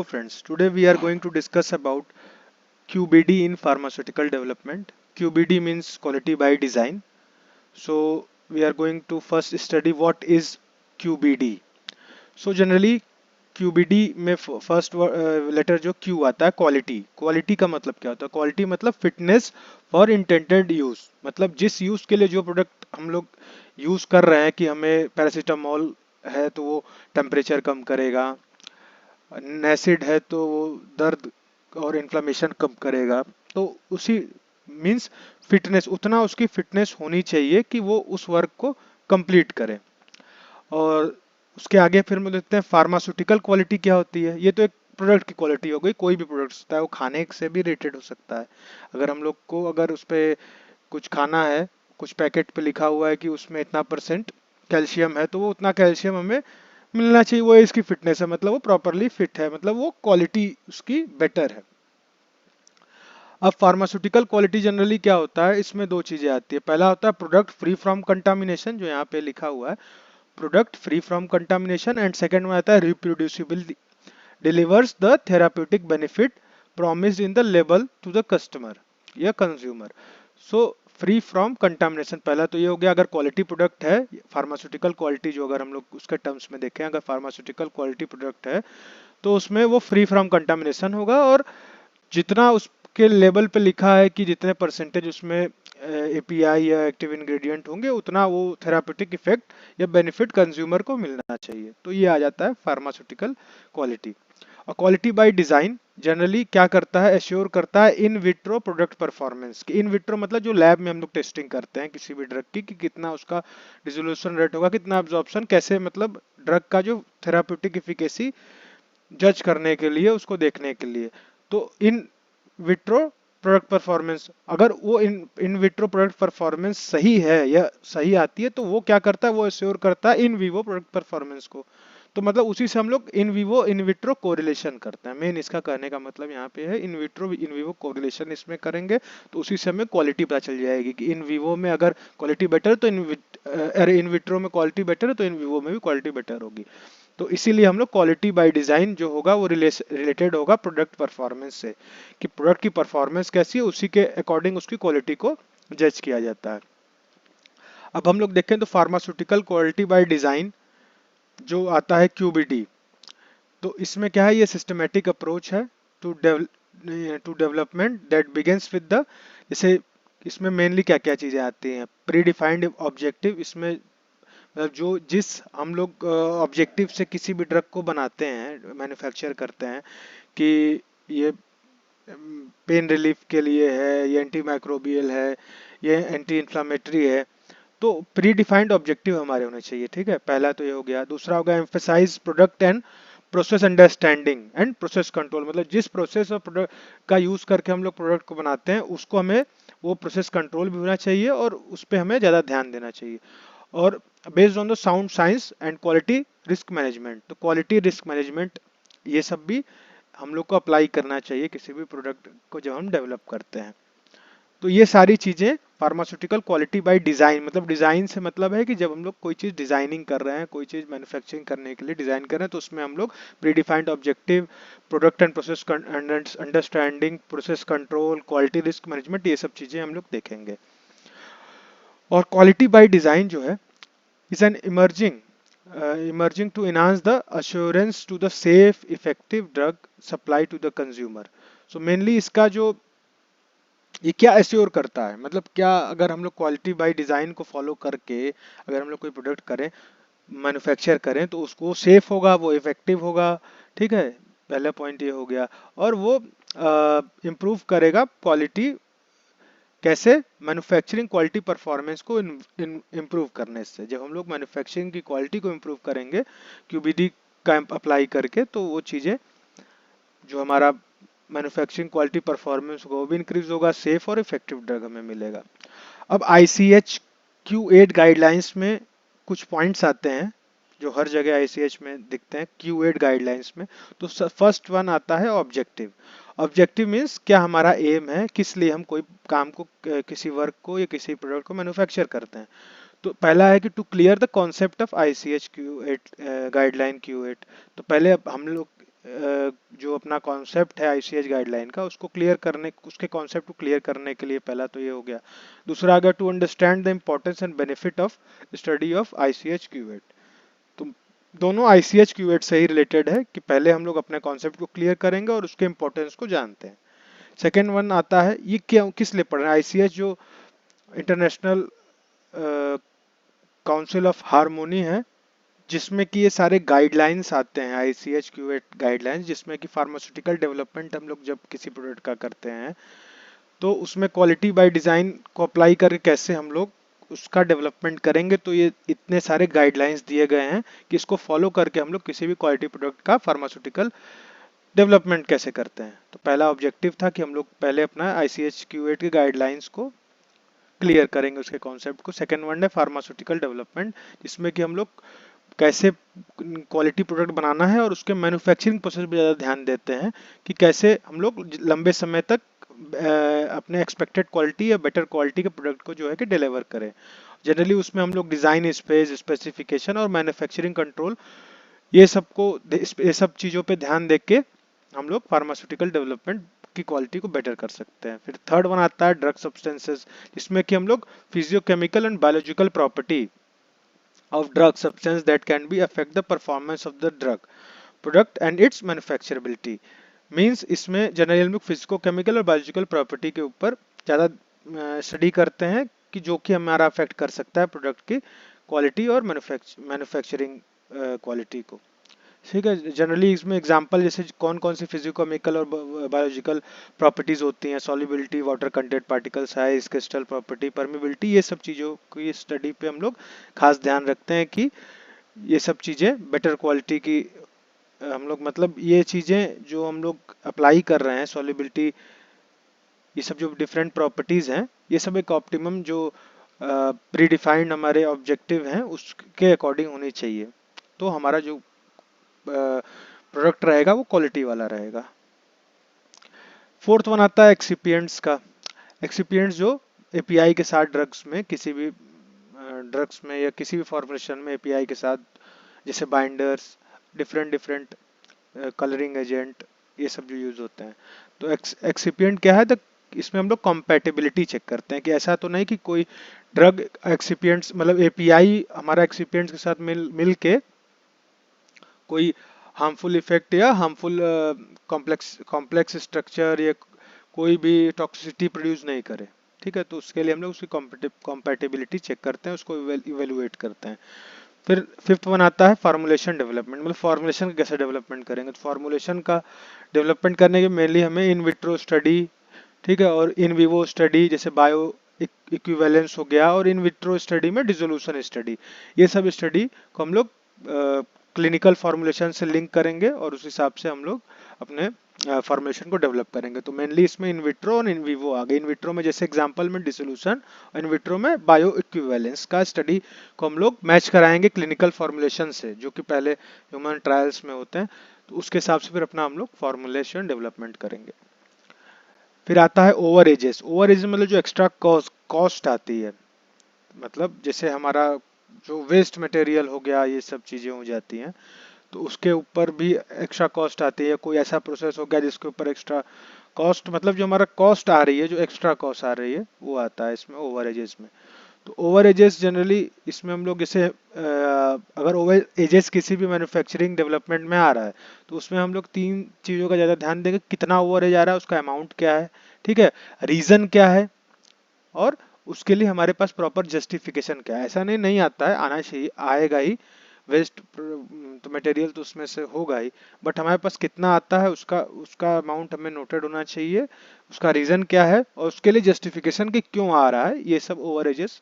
friends, today we are going to discuss about QBD in pharmaceutical development. QBD means quality by design. So we are going to first study what is QBD. So generally QBD में first letter जो Q आता है quality. Quality का मतलब क्या होता है? Quality मतलब फिटनेस फॉर इंटेंडेड यूज, मतलब जिस यूज के लिए जो प्रोडक्ट हम लोग यूज कर रहे हैं कि हमें पैरासीटामोल है तो वो टेम्परेचर कम करेगा, एसिड है तो वो दर्द और इन्फ्लेमेशन कम करेगा। तो उसी मींस फिटनेस, उतना उसकी फिटनेस होनी चाहिए कि वो उस वर्क को कंप्लीट करे। और उसके आगे फिर हम देखते हैं फार्मास्यूटिकल क्वालिटी क्या होती है। ये तो एक प्रोडक्ट की क्वालिटी हो गई, कोई भी प्रोडक्ट होता है वो खाने से भी रिलेटेड हो सकता है। अगर हम लोग को अगर उस पे कुछ खाना है, कुछ पैकेट पे लिखा हुआ है कि उसमें इतना परसेंट कैल्शियम है तो वो उतना कैल्शियम हमें मिलना चाहिए, वो इसकी फिटनेस है, मतलब वो प्रॉपरली फिट है, मतलब वो क्वालिटी उसकी बेटर है। अब फार्मास्यूटिकल क्वालिटी जनरली क्या होता है, इसमें दो चीजें आती है। पहला होता है प्रोडक्ट फ्री फ्रॉम कंटामिनेशन, जो यहाँ पे लिखा हुआ है product free from contamination, and second में आता है reproducible, delivers the therapeutic benefit promised in the label to the customer या consumer. So free from contamination पहला तो ये हो गया। अगर क्वालिटी प्रोडक्ट है फार्मास्यूटिकल क्वालिटी, जो अगर हम लोग उसके टर्म्स में देखें, अगर फार्मास्यूटिकल क्वालिटी प्रोडक्ट है तो उसमें वो फ्री फ्रॉम कंटामिनेशन होगा, और जितना उसके लेबल पे लिखा है कि जितने परसेंटेज उसमें एपीआई या एक्टिव इंग्रेडिएंट होंगे उतना वो थेराप्यूटिक इफेक्ट या बेनिफिट कंज्यूमर को मिलना चाहिए। तो ये आ जाता है फार्मास्यूटिकल क्वालिटी। और क्वालिटी बाय डिजाइन जनरली क्या करता है, एश्योर करता है in vitro product performance. In vitro मतलब जो लैब में हम लोग टेस्टिंग करते हैं किसी भी ड्रग की कि कितना उसका डिसोल्यूशन रेट होगा, कितना एब्जॉर्प्शन, कैसे मतलब ड्रग का जो थेराप्यूटिक इफिकेसी जज करने के लिए, उसको देखने के लिए। तो इन विट्रो प्रोडक्ट परफॉर्मेंस, अगर वो इन विट्रो प्रोडक्ट परफॉर्मेंस सही है या सही आती है तो वो क्या करता है, वो एश्योर करता है इन विवो प्रोडक्ट परफॉर्मेंस को। तो मतलब उसी से हम लोग in vivo in vitro correlation करते हैं। मेन इसका कहने का मतलब यहाँ पे है in vitro in vivo correlation इसमें करेंगे तो उसी से हमें क्वालिटी पता चल जाएगी कि इन विवो में अगर क्वालिटी बेटर है तो इन विट्रो में क्वालिटी बेटर है तो इन विवो में भी क्वालिटी बेटर होगी। तो इसीलिए हम लोग क्वालिटी बाय डिजाइन जो होगा वो रिलेटेड होगा प्रोडक्ट परफॉर्मेंस से, कि प्रोडक्ट की परफॉर्मेंस कैसी है उसी के अकॉर्डिंग उसकी क्वालिटी को जज किया जाता है। अब हम लोग देखें तो फार्मास्यूटिकल क्वालिटी बाय डिजाइन जो आता है क्यूबीडी, तो इसमें क्या है, ये सिस्टमेटिक अप्रोच है to development that begins with the, जैसे इसमें मेनली क्या क्या चीजें आती हैं, प्री डिफाइंड ऑब्जेक्टिव। इसमें मतलब जो जिस हम लोग ऑब्जेक्टिव से किसी भी ड्रग को बनाते हैं, मैन्युफैक्चर करते हैं कि ये पेन रिलीफ के लिए है, ये एंटी माइक्रोबियल है, ये एंटी इन्फ्लामेटरी है, तो प्री डिफाइंड ऑब्जेक्टिव हमारे होने चाहिए। ठीक है, पहला तो ये हो गया। दूसरा हो गया emphasize product and process understanding and process control, मतलब जिस प्रोसेस और प्रोडक्ट का यूज करके हम लोग प्रोडक्ट को बनाते हैं उसको हमें वो प्रोसेस कंट्रोल भी होना चाहिए और उस पर हमें ज़्यादा ध्यान देना चाहिए। और based on the sound science and quality risk management, तो क्वालिटी रिस्क मैनेजमेंट ये सब भी हम लोग को अप्लाई करना चाहिए किसी भी प्रोडक्ट को जब हम डेवलप करते हैं। तो ये सारी चीजें फार्मास्यूटिकल क्वालिटी बाय डिजाइन, मतलब डिजाइन से मतलब है कि जब हम लोग कोई चीज डिजाइनिंग कर रहे हैं, कोई चीज मैन्युफैक्चरिंग करने के लिए डिजाइन कर रहे हैं तो उसमें हम लोग pre defined objective, product and process understanding, process control, quality risk management, ये सब चीजें हम लोग देखेंगे। और क्वालिटी बाय डिजाइन जो है is an emerging to enhance the assurance to the safe effective drug supply to the consumer। so mainly इसका जो ये क्या एश्योर करता है, मतलब क्या अगर हम लोग क्वालिटी बाय डिजाइन को फॉलो करके अगर हम लोग कोई प्रोडक्ट करें, मैन्युफैक्चर करें तो उसको सेफ होगा, वो इफेक्टिव होगा। ठीक है, पहला पॉइंट ये हो गया। और वो इम्प्रूव करेगा क्वालिटी, कैसे, मैन्युफैक्चरिंग क्वालिटी परफॉर्मेंस को इम्प्रूव करने से। जब हम लोग मैन्युफैक्चरिंग की क्वालिटी को इम्प्रूव करेंगे क्यूबीडी का अप्लाई करके तो वो चीज़ें जो हमारा मैन्युफैक्चरिंग क्वालिटी परफॉर्मेंस होगा वो भी इंक्रीज होगा, सेफ और इफेक्टिव ड्रग हमें मिलेगा। अब ICH Q8 गाइडलाइंस में कुछ पॉइंट्स आते हैं जो हर जगह ICH में दिखते हैं Q8 गाइडलाइंस में। तो फर्स्ट वन आता है ऑब्जेक्टिव। ऑब्जेक्टिव मीन्स क्या हमारा एम है, किस लिए हम कोई काम को, किसी वर्क को या किसी प्रोडक्ट को मैन्युफैक्चर करते हैं। तो पहला है कि to clear the concept of ICH Q8 guideline Q8। तो पहले हम लोग जो अपना कॉन्सेप्ट है आईसीएच गाइडलाइन का उसको क्लियर करने, उसके कॉन्सेप्ट को क्लियर करने के लिए पहला तो ये हो गया। दूसरा आ गया to understand the importance and benefit of study of ICH Q eight. तो दोनों आईसीएच क्यूएट से ही रिलेटेड है कि पहले हम लोग अपने कॉन्सेप्ट को क्लियर करेंगे और उसके इम्पोर्टेंस को जानते हैं। सेकेंड वन आता है ये क्या किस लिए पढ़ रहे हैं। आईसीएच जो इंटरनेशनल काउंसिल ऑफ हार्मोनी है, जिसमें कि ये सारे गाइडलाइंस आते हैं, आईसीएच क्यूएट गाइडलाइंस, जिसमें कि फार्मास्यूटिकल डेवलपमेंट हम लोग जब किसी प्रोडक्ट का करते हैं तो उसमें क्वालिटी बाय डिजाइन को अप्लाई करके कैसे हम लोग उसका डेवलपमेंट करेंगे। तो ये इतने सारे गाइडलाइंस दिए गए हैं कि इसको फॉलो करके हम लोग किसी भी क्वालिटी प्रोडक्ट का फार्मास्यूटिकल डेवलपमेंट कैसे करते हैं। तो पहला ऑब्जेक्टिव था कि हम लोग पहले अपना आईसीएच क्यूएट के गाइडलाइंस को क्लियर करेंगे, उसके कॉन्सेप्ट को। सेकेंड वन है फार्मास्यूटिकल डेवलपमेंट, जिसमें कि हम लोग कैसे क्वालिटी प्रोडक्ट बनाना है और उसके मैन्युफैक्चरिंग प्रोसेस पे ज़्यादा ध्यान देते हैं कि कैसे हम लोग लंबे समय तक अपने एक्सपेक्टेड क्वालिटी या बेटर क्वालिटी के प्रोडक्ट को जो है कि डिलीवर करें। जनरली उसमें हम लोग डिज़ाइन स्पेस, स्पेसिफिकेशन और मैन्युफैक्चरिंग कंट्रोल ये सब चीज़ों पे ध्यान दे के हम लोग फार्मास्यूटिकल डेवलपमेंट की क्वालिटी को बेटर कर सकते हैं। फिर थर्ड वन आता है ड्रग सब्सटेंसेस, जिसमें कि हम लोग physicochemical and biological property of drug substance that can be affect the performance of the drug product and its manufacturability। Means इसमें जनरली हम लोग फिजिको केमिकल और बायोलॉजिकल प्रॉपर्टी के ऊपर ज़्यादा स्टडी करते हैं कि जो कि हमारा अफेक्ट कर सकता है प्रोडक्ट की क्वालिटी और मैन्युफैक्चरिंग क्वालिटी को। ठीक है, जनरली इसमें एग्जांपल जैसे कौन कौन सी फिजिको-केमिकल और बायोलॉजिकल प्रॉपर्टीज होती हैं, solubility, water content, particle size, crystal property, permeability, ये सब चीज़ों की स्टडी पे हम लोग खास ध्यान रखते हैं कि ये सब चीज़ें बेटर क्वालिटी की हम लोग मतलब ये चीज़ें जो हम लोग अप्लाई कर रहे हैं, सॉल्युबिलिटी, ये सब जो डिफरेंट प्रॉपर्टीज हैं, ये सब एक ऑप्टिमम जो प्री डिफाइंड हमारे ऑब्जेक्टिव हैं उसके अकॉर्डिंग होनी चाहिए। तो हमारा जो प्रोडक्ट रहेगा वो क्वालिटी वाला रहेगा। फोर्थ वन आता है एक्सिपिएंट्स का। एक्सिपिएंट्स जो एपीआई के साथ ड्रग्स में किसी भी ड्रग्स में या किसी भी फॉर्मुलेशन में एपीआई के साथ, जैसे binders, different different colouring agent, ये सब जो यूज होते हैं। तो एक्सिपिएंट क्या है, तो इसमें हम लोग कॉम्पैटिबिलिटी चेक करते हैं कि ऐसा तो नहीं कि कोई ड्रग एक्सिपिएंट्स मतलब एपीआई हमारा एक्सिपिएंट्स के साथ मिल के कोई हार्मफुल इफेक्ट या हार्मफुल कॉम्प्लेक्स स्ट्रक्चर या कोई भी टॉक्सिसिटी प्रोड्यूस नहीं करे। ठीक है, तो उसके लिए हम लोग उसकी कॉम्पैटिबिलिटी चेक करते हैं, उसको इवेलुएट करते हैं। फिर फिफ्थ वन आता है फार्मूलेशन डेवलपमेंट, मतलब फार्मूलेशन का कैसे डेवलपमेंट करेंगे। तो फार्मूलेशन का डेवलपमेंट करने के मेनली हमें इन विट्रो स्टडी, ठीक है, और इन विवो स्टडी जैसे बायो इक्विवेलेंस हो गया, और इन विट्रो स्टडी में डिसोल्यूशन स्टडी, ये सब स्टडी को हम लोग क्लिनिकल फार्मूलेशन से लिंक करेंगे और उस हिसाब से हम लोग अपने फॉर्मुलेशन को डेवलप करेंगे। तो मेनली इसमें इन विट्रो और इन विवो आ गए। इन विट्रो में जैसे एग्जांपल में डिसोल्यूशन, और इन विट्रो में बायो इक्विवेलेंस का स्टडी को हम लोग मैच कराएंगे क्लिनिकल फार्मूलेशन से, जो कि पहले ह्यूमन ट्रायल्स में होते हैं। तो उसके हिसाब से फिर अपना हम लोग फार्मूलेशन डेवलपमेंट करेंगे। फिर आता है ओवर एजेस। ओवर एजेस मतलब जो एक्स्ट्रा कॉस्ट आती है, मतलब जैसे हमारा जो वेस्ट मटेरियल हो गया, ये सब चीज़ें हो जाती हैं, तो उसके ऊपर भी एक्स्ट्रा कॉस्ट आती है। कोई ऐसा प्रोसेस हो गया जिसके ऊपर एक्स्ट्रा कॉस्ट, मतलब जो हमारा कॉस्ट आ रही है, जो एक्स्ट्रा कॉस्ट आ रही है, वो आता है इसमें ओवर एजेस में। तो ओवर एजेस जनरली इसमें हम लोग जैसे अगर ओवर एजेस किसी भी मैन्युफैक्चरिंग डेवलपमेंट में आ रहा है, तो उसमें हम लोग तीन चीज़ों का ज़्यादा ध्यान देंगे। कितना ओवर एज आ रहा है, उसका अमाउंट क्या है, ठीक है, रीज़न क्या है, और उसके लिए हमारे पास प्रॉपर जस्टिफिकेशन क्या है। ऐसा नहीं आता है, आना चाहिए, आएगा ही, वेस्ट तो मटेरियल तो उसमें से होगा ही, बट हमारे पास कितना आता है उसका उसका अमाउंट हमें नोटेड होना चाहिए, उसका रीजन क्या है और उसके लिए जस्टिफिकेशन कि क्यों आ रहा है। ये सब ओवर एजेस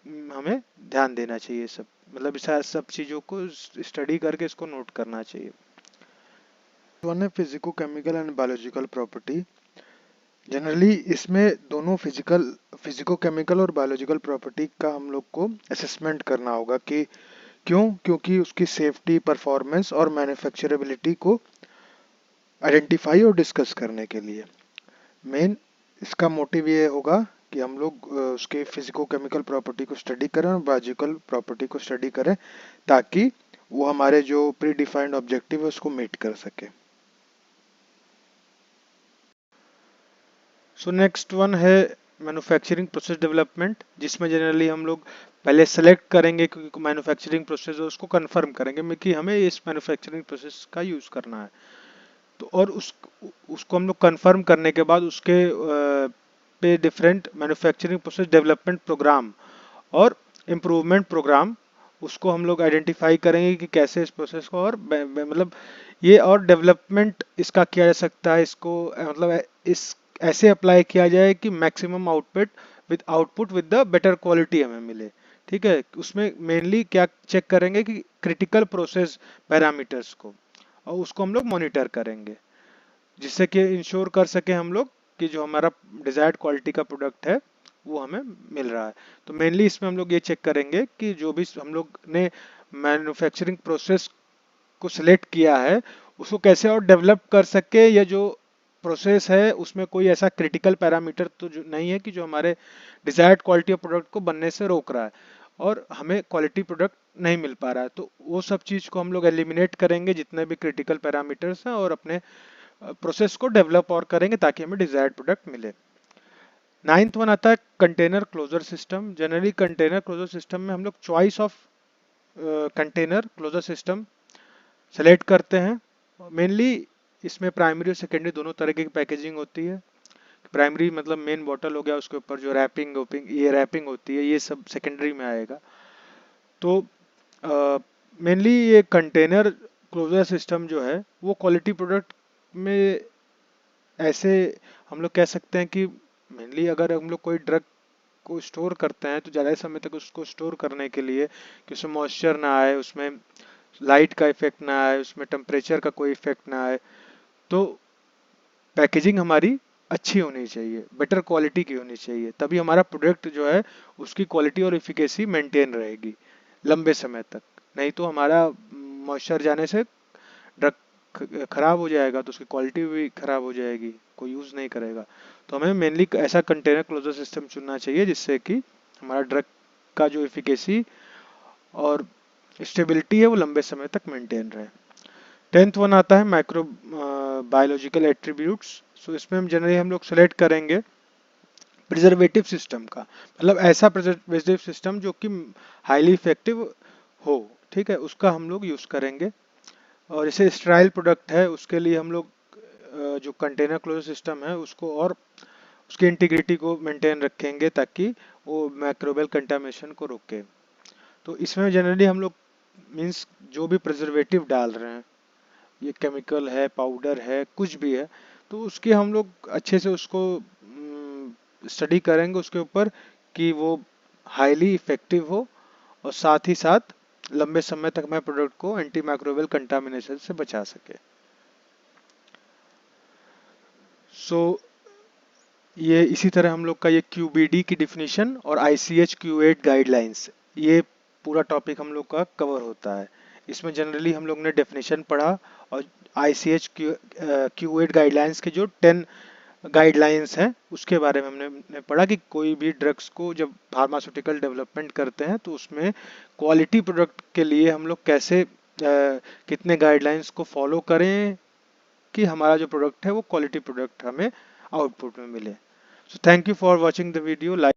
हमें ध्यान देना चाहिए, सब मतलब इस सब चीजों को स्टडी करके इसको नोट करना चाहिए। वन है physico chemical and biological property. Generally इसमें दोनों फिजिको केमिकल और बायोलॉजिकल प्रॉपर्टी का हम लोग को असेसमेंट करना होगा कि क्योंकि उसकी सेफ्टी, परफॉर्मेंस और मैन्युफैक्चरेबिलिटी को आइडेंटिफाई और डिस्कस करने के लिए मेन इसका मोटिव ये होगा कि हम लोग उसके फिजिको केमिकल प्रॉपर्टी को स्टडी करें और बायोलॉजिकल प्रॉपर्टी को स्टडी करें, ताकि वो हमारे जो प्री डिफाइंड ऑब्जेक्टिव है उसको मीट कर सके। सो नेक्स्ट वन है मैन्युफैक्चरिंग प्रोसेस डेवलपमेंट, जिसमें जनरली हम लोग पहले सेलेक्ट करेंगे कि मैन्युफैक्चरिंग प्रोसेस है उसको कंफर्म करेंगे कि हमें इस मैन्युफैक्चरिंग प्रोसेस का यूज़ करना है। तो और उसको हम लोग कंफर्म करने के बाद उसके पे different manufacturing process development program और इम्प्रूवमेंट प्रोग्राम उसको हम लोग आइडेंटिफाई करेंगे कि कैसे इस प्रोसेस को और मतलब ये और डेवलपमेंट इसका किया जा सकता है, इसको मतलब इस ऐसे अप्लाई किया जाए कि maximum output with the better quality हमें मिले। ठीक है, उसमें मेनली क्या चेक करेंगे कि क्रिटिकल प्रोसेस पैरामीटर्स को, और उसको हम लोग मॉनिटर करेंगे जिससे कि इंश्योर कर सके हम लोग कि जो हमारा डिजायर्ड क्वालिटी का प्रोडक्ट है वो हमें मिल रहा है। तो मेनली इसमें हम लोग ये चेक करेंगे कि जो भी हम लोग ने मैन्युफैक्चरिंग प्रोसेस को सिलेक्ट किया है उसको कैसे और डेवलप कर सके, या जो प्रोसेस है उसमें कोई ऐसा क्रिटिकल पैरामीटर तो जो नहीं है कि जो हमारे डिजायर्ड क्वालिटी ऑफ प्रोडक्ट को बनने से रोक रहा है और हमें क्वालिटी प्रोडक्ट नहीं मिल पा रहा है। तो वो सब चीज को हम लोग एलिमिनेट करेंगे जितने भी क्रिटिकल पैरामीटर्स हैं, और अपने प्रोसेस को डेवलप और करेंगे ताकि हमें डिजायर्ड प्रोडक्ट मिले। नाइन्थ वन आता है container closure system. Generally container closure system में हम लोग choice of container closure system select करते हैं। मेनली इसमें प्राइमरी और सेकेंडरी दोनों तरह की पैकेजिंग होती है। प्राइमरी मतलब मेन बॉटल हो गया, उसके ऊपर जो रैपिंग ये रैपिंग होती है, ये सब सेकेंडरी में आएगा। तो मेनली ये कंटेनर क्लोजर सिस्टम जो है वो क्वालिटी प्रोडक्ट में ऐसे हम लोग कह सकते हैं कि मेनली अगर हम लोग कोई ड्रग को स्टोर करते हैं तो ज़्यादा समय तक उसको स्टोर करने के लिए कि उसमें मॉइस्चर ना आए, उसमें लाइट का इफेक्ट ना आए, उसमें टेम्परेचर का कोई इफेक्ट ना आए, तो पैकेजिंग हमारी अच्छी होनी चाहिए, बेटर क्वालिटी की होनी चाहिए, तभी हमारा प्रोडक्ट जो है उसकी क्वालिटी और इफिकेसी मेंटेन रहेगी लंबे समय तक। नहीं तो हमारा मॉइस्चर जाने से ड्रग खराब हो जाएगा तो उसकी क्वालिटी भी खराब हो जाएगी, कोई यूज़ नहीं करेगा। तो हमें मेनली ऐसा कंटेनर क्लोजर सिस्टम चुनना चाहिए जिससे कि हमारा ड्रग का जो इफिकेसी और स्टेबिलिटी है वो लंबे समय तक मेंटेन रहे। 10th वन आता है माइक्रो बायोलॉजिकल एट्रीब्यूट्स। सो इसमें हम लोग सेलेक्ट करेंगे प्रिजर्वेटिव सिस्टम का, मतलब ऐसा प्रिजर्वेटिव सिस्टम जो कि हाईली इफेक्टिव हो। ठीक है, उसका हम लोग यूज करेंगे। और जैसे स्टेराइल प्रोडक्ट है उसके लिए हम लोग जो कंटेनर क्लोजर सिस्टम है उसको और उसकी इंटीग्रिटी को मेंटेन रखेंगे ताकि वो माइक्रोबियल कंटामिनेशन को रोके। तो इसमें जनरली हम लोग मीन्स जो भी प्रिजर्वेटिव डाल रहे हैं, ये केमिकल है, पाउडर है, कुछ भी है, तो उसके हम लोग अच्छे से उसको स्टडी करेंगे उसके ऊपर कि वो हाईली इफेक्टिव हो और साथ ही साथ लंबे समय तक हमारे प्रोडक्ट को एंटी माइक्रोबियल कंटामिनेशन से बचा सके। सो ये इसी तरह हम लोग का ये QBD की डिफिनीशन और ICH Q8 गाइडलाइंस, ये पूरा टॉपिक हम लोग का कवर होता है। इसमें जनरली हम लोग ने डेफिनेशन पढ़ा और ICH Q8 गाइडलाइंस के जो 10 गाइडलाइंस हैं उसके बारे में हमने पढ़ा कि कोई भी ड्रग्स को जब फार्मास्यूटिकल डेवलपमेंट करते हैं तो उसमें क्वालिटी प्रोडक्ट के लिए हम लोग कैसे कितने गाइडलाइंस को फॉलो करें कि हमारा जो प्रोडक्ट है वो क्वालिटी प्रोडक्ट हमें आउटपुट में मिले। So thank you for watching the video. Like